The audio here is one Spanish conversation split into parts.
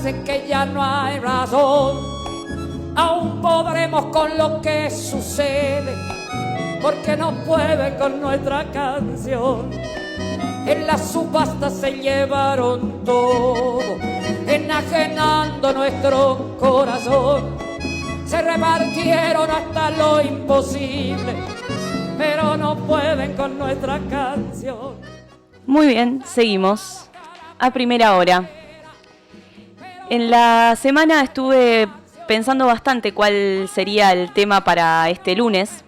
parece que ya no hay razón. Aún podremos con lo que sucede, porque no pueden con nuestra canción. En la subasta se llevaron todo, enajenando nuestro corazón. Se repartieron hasta lo imposible, pero no pueden con nuestra canción. Muy bien, seguimos. A primera hora. En la semana estuve pensando bastante cuál sería el tema para este lunes.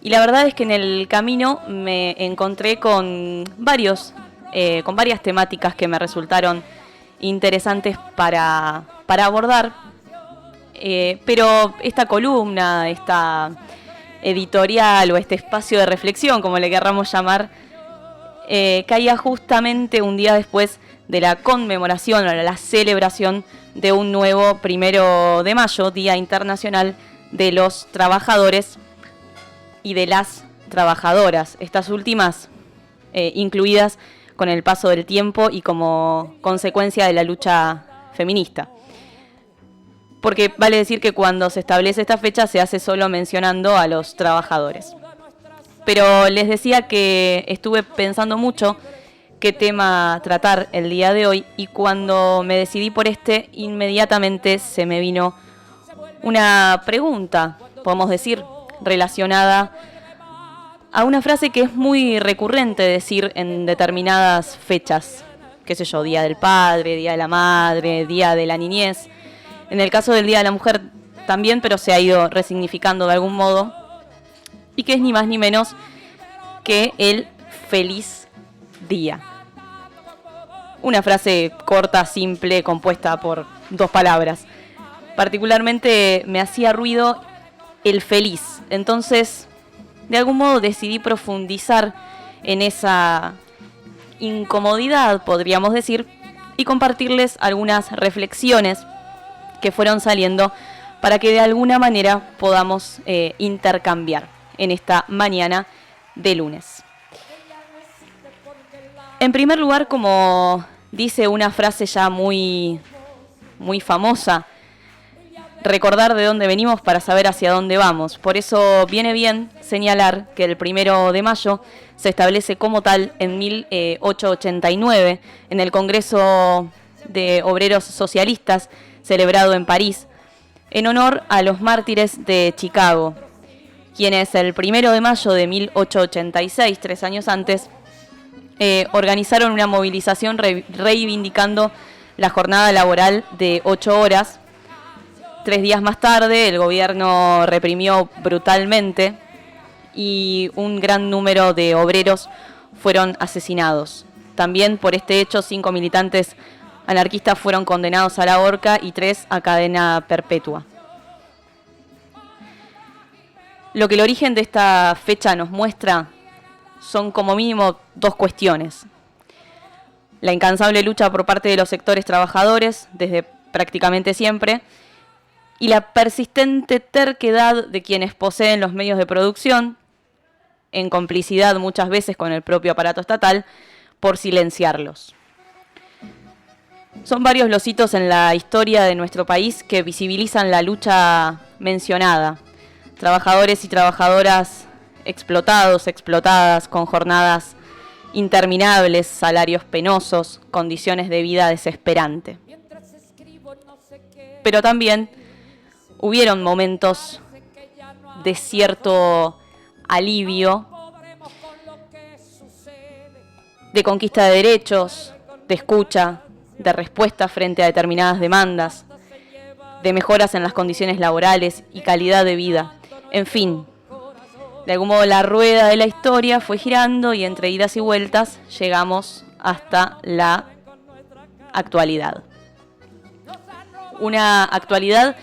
Y la verdad es que en el camino me encontré con varias temáticas que me resultaron interesantes para abordar. Pero esta columna, esta editorial o este espacio de reflexión, como le querramos llamar, caía justamente un día después de la conmemoración o la celebración de un nuevo 1 de mayo, Día Internacional de los Trabajadores y de las Trabajadoras, estas últimas incluidas con el paso del tiempo y como consecuencia de la lucha feminista. Porque vale decir que cuando se establece esta fecha se hace solo mencionando a los trabajadores. Pero les decía que estuve pensando mucho qué tema tratar el día de hoy, y cuando me decidí por este, inmediatamente se me vino una pregunta, podemos decir, relacionada a una frase que es muy recurrente decir en determinadas fechas, qué sé yo, Día del Padre, Día de la Madre, Día de la Niñez. En el caso del Día de la Mujer también, pero se ha ido resignificando de algún modo, y que es ni más ni menos que el feliz día. Una frase corta, simple, compuesta por 2 palabras. Particularmente me hacía ruido el feliz. Entonces, de algún modo decidí profundizar en esa incomodidad, podríamos decir, y compartirles algunas reflexiones que fueron saliendo para que de alguna manera podamos intercambiar en esta mañana de lunes. En primer lugar, como dice una frase ya muy famosa, recordar de dónde venimos para saber hacia dónde vamos. Por eso viene bien señalar que el 1 de mayo se establece como tal en 1889 en el Congreso de Obreros Socialistas celebrado en París, en honor a los mártires de Chicago, quienes el 1 de mayo de 1886, 3 años antes, organizaron una movilización reivindicando la jornada laboral de 8 horas. 3 días más tarde, el gobierno reprimió brutalmente y un gran número de obreros fueron asesinados. También por este hecho, 5 militantes anarquistas fueron condenados a la horca y 3 a cadena perpetua. Lo que el origen de esta fecha nos muestra son como mínimo 2 cuestiones. La incansable lucha por parte de los sectores trabajadores, desde prácticamente siempre, y la persistente terquedad de quienes poseen los medios de producción, en complicidad muchas veces con el propio aparato estatal, por silenciarlos. Son varios los hitos en la historia de nuestro país que visibilizan la lucha mencionada. Trabajadores y trabajadoras explotados, explotadas, con jornadas interminables, salarios penosos, condiciones de vida desesperantes. Pero también hubieron momentos de cierto alivio, de conquista de derechos, de escucha, de respuesta frente a determinadas demandas, de mejoras en las condiciones laborales y calidad de vida. En fin, de algún modo la rueda de la historia fue girando y entre idas y vueltas llegamos hasta la actualidad. Una actualidad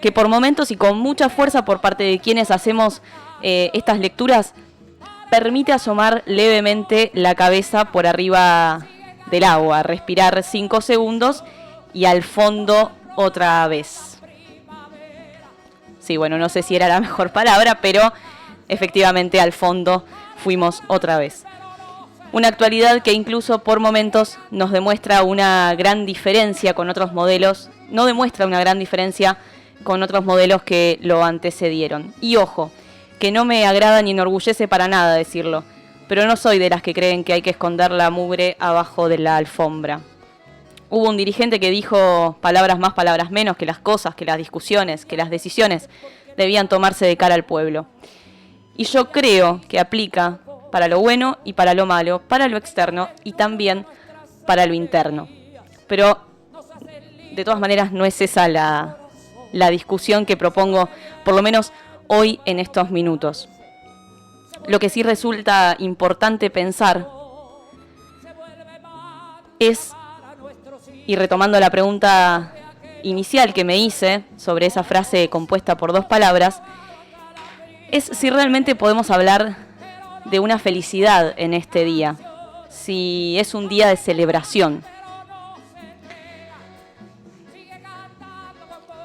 que por momentos y con mucha fuerza por parte de quienes hacemos estas lecturas permite asomar levemente la cabeza por arriba del agua, respirar 5 segundos y al fondo otra vez. Sí, bueno, no sé si era la mejor palabra, pero efectivamente al fondo fuimos otra vez. Una actualidad que incluso por momentos nos demuestra una gran diferencia con otros modelos, no demuestra una gran diferencia con otros modelos que lo antecedieron. Y ojo, que no me agrada ni enorgullece para nada decirlo, pero no soy de las que creen que hay que esconder la mugre abajo de la alfombra. Hubo un dirigente que dijo palabras más, palabras menos, que las cosas, que las discusiones, que las decisiones debían tomarse de cara al pueblo. Y yo creo que aplica para lo bueno y para lo malo, para lo externo y también para lo interno. Pero de todas maneras no es esa la discusión que propongo, por lo menos hoy en estos minutos. Lo que sí resulta importante pensar es, y retomando la pregunta inicial que me hice sobre esa frase compuesta por 2 palabras, es si realmente podemos hablar de una felicidad en este día, si es un día de celebración.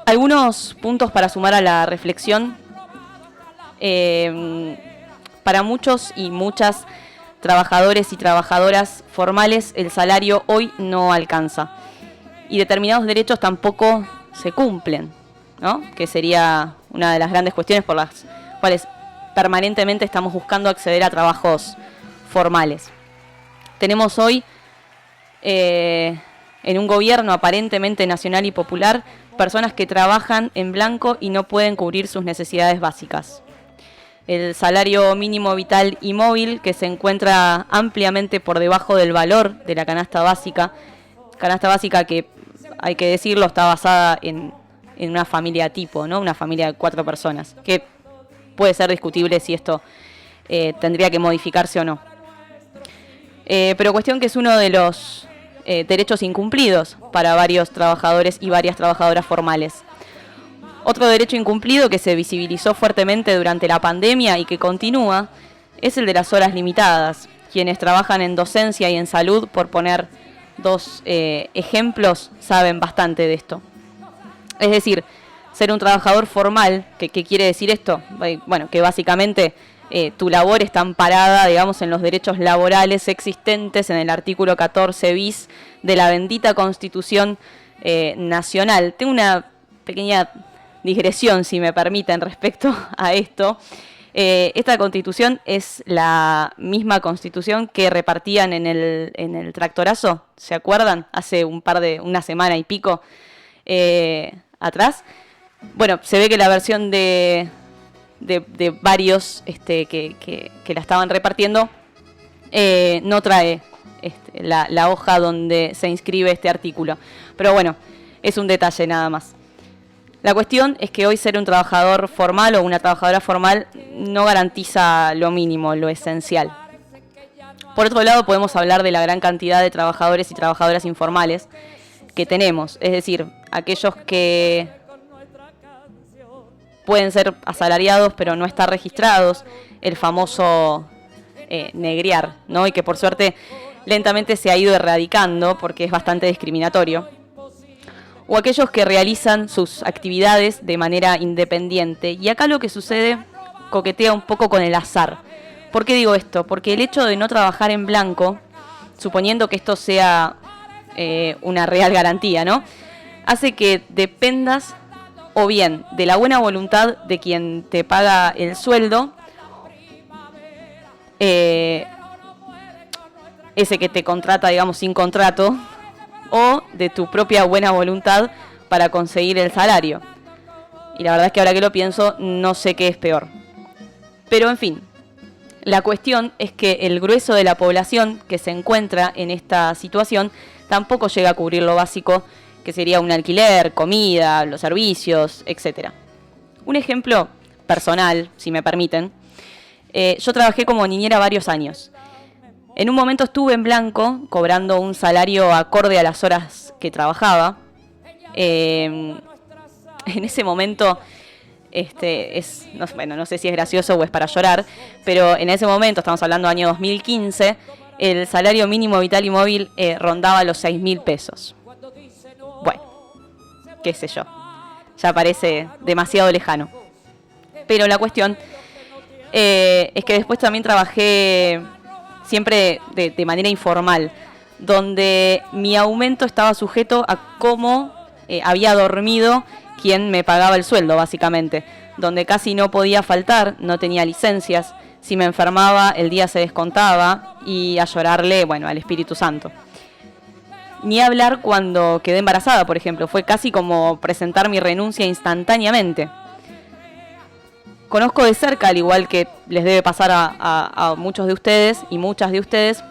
Algunos puntos para sumar a la reflexión. Para muchos y muchas trabajadores y trabajadoras formales, el salario hoy no alcanza. Y determinados derechos tampoco se cumplen, ¿no? Que sería una de las grandes cuestiones por las cuales permanentemente estamos buscando acceder a trabajos formales. Tenemos hoy, en un gobierno aparentemente nacional y popular, personas que trabajan en blanco y no pueden cubrir sus necesidades básicas. El salario mínimo vital y móvil, que se encuentra ampliamente por debajo del valor de la canasta básica que, hay que decirlo, está basada en una familia tipo, ¿no? Una familia de 4 personas, que puede ser discutible si esto tendría que modificarse o no. Pero cuestión que es uno de los derechos incumplidos para varios trabajadores y varias trabajadoras formales. Otro derecho incumplido que se visibilizó fuertemente durante la pandemia y que continúa es el de las horas limitadas. Quienes trabajan en docencia y en salud, por poner 2 ejemplos, saben bastante de esto. Es decir, ser un trabajador formal, ¿qué quiere decir esto? Bueno, que básicamente tu labor está amparada, digamos, en los derechos laborales existentes en el artículo 14 bis de la bendita Constitución Nacional. Tengo una pequeña digresión, si me permiten, respecto a esto. Esta Constitución es la misma Constitución que repartían en el tractorazo, ¿se acuerdan? Hace una semana y pico atrás. Bueno, se ve que la versión de varios que la estaban repartiendo no trae la hoja donde se inscribe este artículo. Pero bueno, es un detalle nada más. La cuestión es que hoy ser un trabajador formal o una trabajadora formal no garantiza lo mínimo, lo esencial. Por otro lado, podemos hablar de la gran cantidad de trabajadores y trabajadoras informales que tenemos, es decir, aquellos que pueden ser asalariados pero no estar registrados, el famoso negrear, ¿no? Y que por suerte lentamente se ha ido erradicando porque es bastante discriminatorio. O aquellos que realizan sus actividades de manera independiente. Y acá lo que sucede coquetea un poco con el azar. ¿Por qué digo esto? Porque el hecho de no trabajar en blanco, suponiendo que esto sea una real garantía, ¿no?, hace que dependas o bien de la buena voluntad de quien te paga el sueldo, ese que te contrata, digamos, sin contrato, o de tu propia buena voluntad para conseguir el salario. Y la verdad es que ahora que lo pienso, no sé qué es peor. Pero en fin, la cuestión es que el grueso de la población que se encuentra en esta situación tampoco llega a cubrir lo básico, que sería un alquiler, comida, los servicios, etc. Un ejemplo personal, si me permiten. Yo trabajé como niñera varios años. En un momento estuve en blanco, cobrando un salario acorde a las horas que trabajaba. En ese momento, no sé si es gracioso o es para llorar, pero en ese momento, estamos hablando del año 2015, el salario mínimo vital y móvil rondaba los 6.000 pesos. Bueno, qué sé yo, ya parece demasiado lejano. Pero la cuestión es que después también trabajé siempre de manera informal, donde mi aumento estaba sujeto a cómo había dormido quien me pagaba el sueldo, básicamente, donde casi no podía faltar, no tenía licencias, si me enfermaba el día se descontaba y a llorarle, bueno, al Espíritu Santo. Ni hablar cuando quedé embarazada, por ejemplo, fue casi como presentar mi renuncia instantáneamente. Conozco de cerca, al igual que les debe pasar a muchos de ustedes y muchas de ustedes,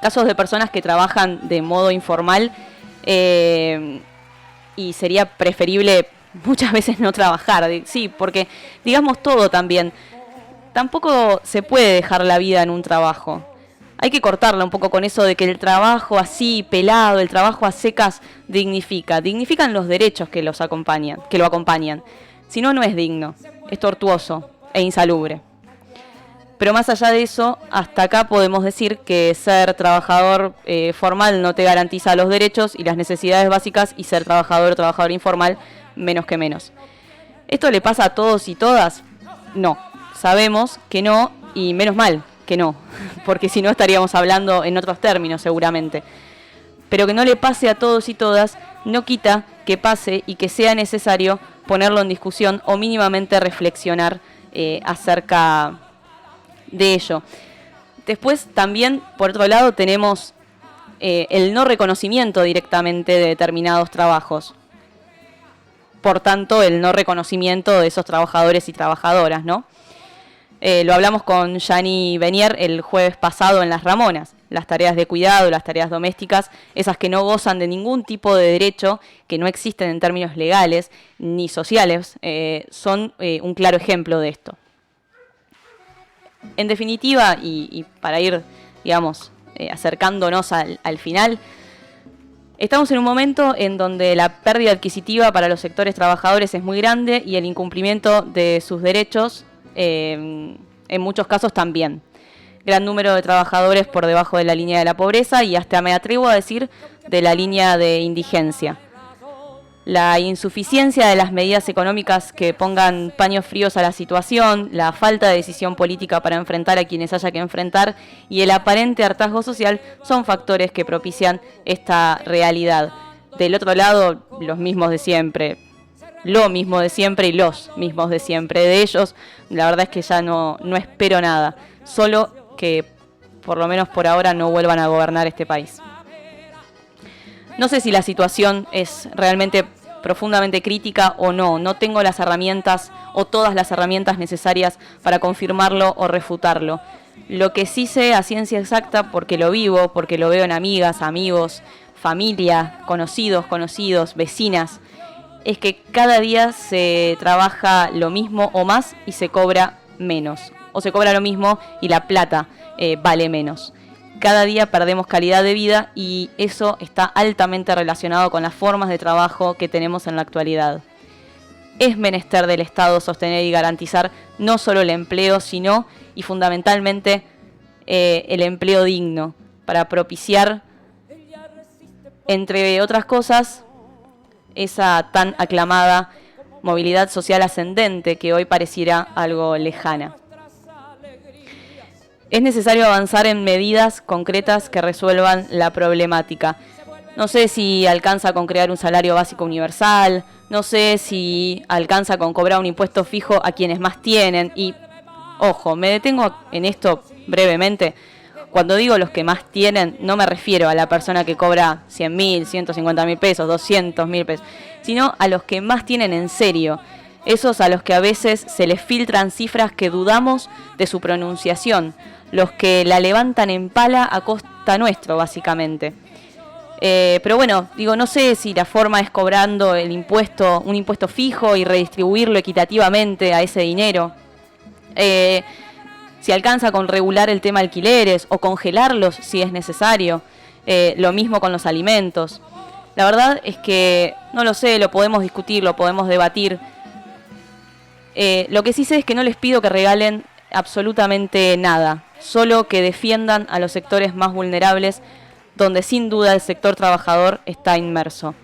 casos de personas que trabajan de modo informal y sería preferible muchas veces no trabajar. Sí, porque digamos todo también. Tampoco se puede dejar la vida en un trabajo. Hay que cortarla un poco con eso de que el trabajo así, pelado, el trabajo a secas, dignifica. Dignifican los derechos que lo acompañan. Si no, no es digno. Es tortuoso e insalubre. Pero más allá de eso, hasta acá podemos decir que ser trabajador formal no te garantiza los derechos y las necesidades básicas, y ser trabajador o trabajador informal menos que menos. ¿Esto le pasa a todos y todas? No. Sabemos que no, y menos mal que no, porque si no estaríamos hablando en otros términos seguramente. Pero que no le pase a todos y todas no quita que pase y que sea necesario ponerlo en discusión o mínimamente reflexionar acerca de ello. Después también, por otro lado, tenemos el no reconocimiento directamente de determinados trabajos. Por tanto, el no reconocimiento de esos trabajadores y trabajadoras, ¿no? Lo hablamos con Yani Benier el jueves pasado en Las Ramonas. Las tareas de cuidado, las tareas domésticas, esas que no gozan de ningún tipo de derecho, que no existen en términos legales ni sociales, son un claro ejemplo de esto. En definitiva, y para ir, digamos, acercándonos al final, estamos en un momento en donde la pérdida adquisitiva para los sectores trabajadores es muy grande y el incumplimiento de sus derechos en muchos casos también. Gran número de trabajadores por debajo de la línea de la pobreza y hasta me atrevo a decir de la línea de indigencia. La insuficiencia de las medidas económicas que pongan paños fríos a la situación, la falta de decisión política para enfrentar a quienes haya que enfrentar y el aparente hartazgo social son factores que propician esta realidad. Del otro lado, los mismos de siempre, lo mismo de siempre y los mismos de siempre. De ellos, la verdad es que ya no espero nada, solo que por lo menos por ahora no vuelvan a gobernar este país. No sé si la situación es realmente profundamente crítica o no. No tengo las herramientas o todas las herramientas necesarias para confirmarlo o refutarlo. Lo que sí sé a ciencia exacta, porque lo vivo, porque lo veo en amigas, amigos, familia, conocidos, vecinas, es que cada día se trabaja lo mismo o más y se cobra menos. O se cobra lo mismo y la plata vale menos. Cada día perdemos calidad de vida y eso está altamente relacionado con las formas de trabajo que tenemos en la actualidad. Es menester del Estado sostener y garantizar no solo el empleo, sino y fundamentalmente el empleo digno, para propiciar, entre otras cosas, esa tan aclamada movilidad social ascendente que hoy pareciera algo lejana. Es necesario avanzar en medidas concretas que resuelvan la problemática. No sé si alcanza con crear un salario básico universal, no sé si alcanza con cobrar un impuesto fijo a quienes más tienen. Y, ojo, me detengo en esto brevemente. Cuando digo los que más tienen, no me refiero a la persona que cobra 100.000, 150.000 pesos, 200.000 pesos, sino a los que más tienen en serio. Esos a los que a veces se les filtran cifras que dudamos de su pronunciación, los que la levantan en pala a costa nuestro, básicamente. Pero bueno, digo, no sé si la forma es cobrando el impuesto, un impuesto fijo y redistribuirlo equitativamente a ese dinero. Si alcanza con regular el tema alquileres o congelarlos si es necesario. Lo mismo con los alimentos. La verdad es que no lo sé, lo podemos discutir, lo podemos debatir. Lo que sí sé es que no les pido que regalen absolutamente nada, solo que defiendan a los sectores más vulnerables, donde sin duda el sector trabajador está inmerso,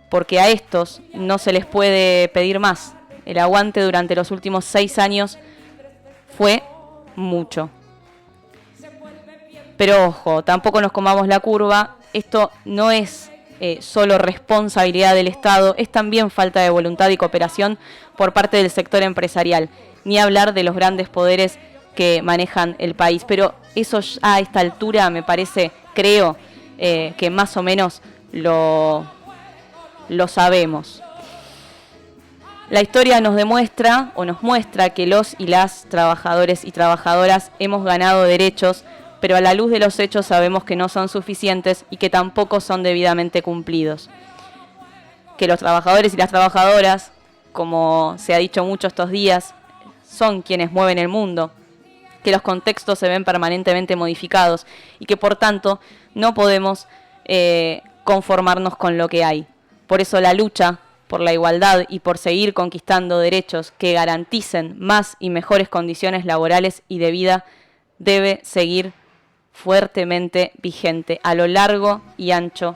porque a estos no se les puede pedir más. El aguante durante los últimos 6 años fue mucho. Pero ojo, tampoco nos comamos la curva. Esto no es solo responsabilidad del Estado, es también falta de voluntad y cooperación por parte del sector empresarial. Ni hablar de los grandes poderes que manejan el país. Pero eso a esta altura me parece, creo, que más o menos lo sabemos. La historia nos demuestra o nos muestra que los y las trabajadores y trabajadoras hemos ganado derechos, pero a la luz de los hechos sabemos que no son suficientes y que tampoco son debidamente cumplidos. Que los trabajadores y las trabajadoras, como se ha dicho mucho estos días, son quienes mueven el mundo, que los contextos se ven permanentemente modificados y que por tanto no podemos conformarnos con lo que hay. Por eso la lucha por la igualdad y por seguir conquistando derechos que garanticen más y mejores condiciones laborales y de vida debe seguir fuertemente vigente a lo largo y ancho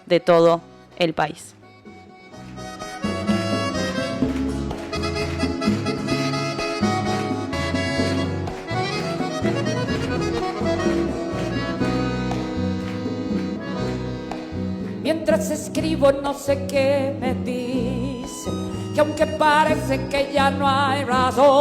de todo el país. Mientras escribo no sé qué me dice, que aunque parece que ya no hay razón.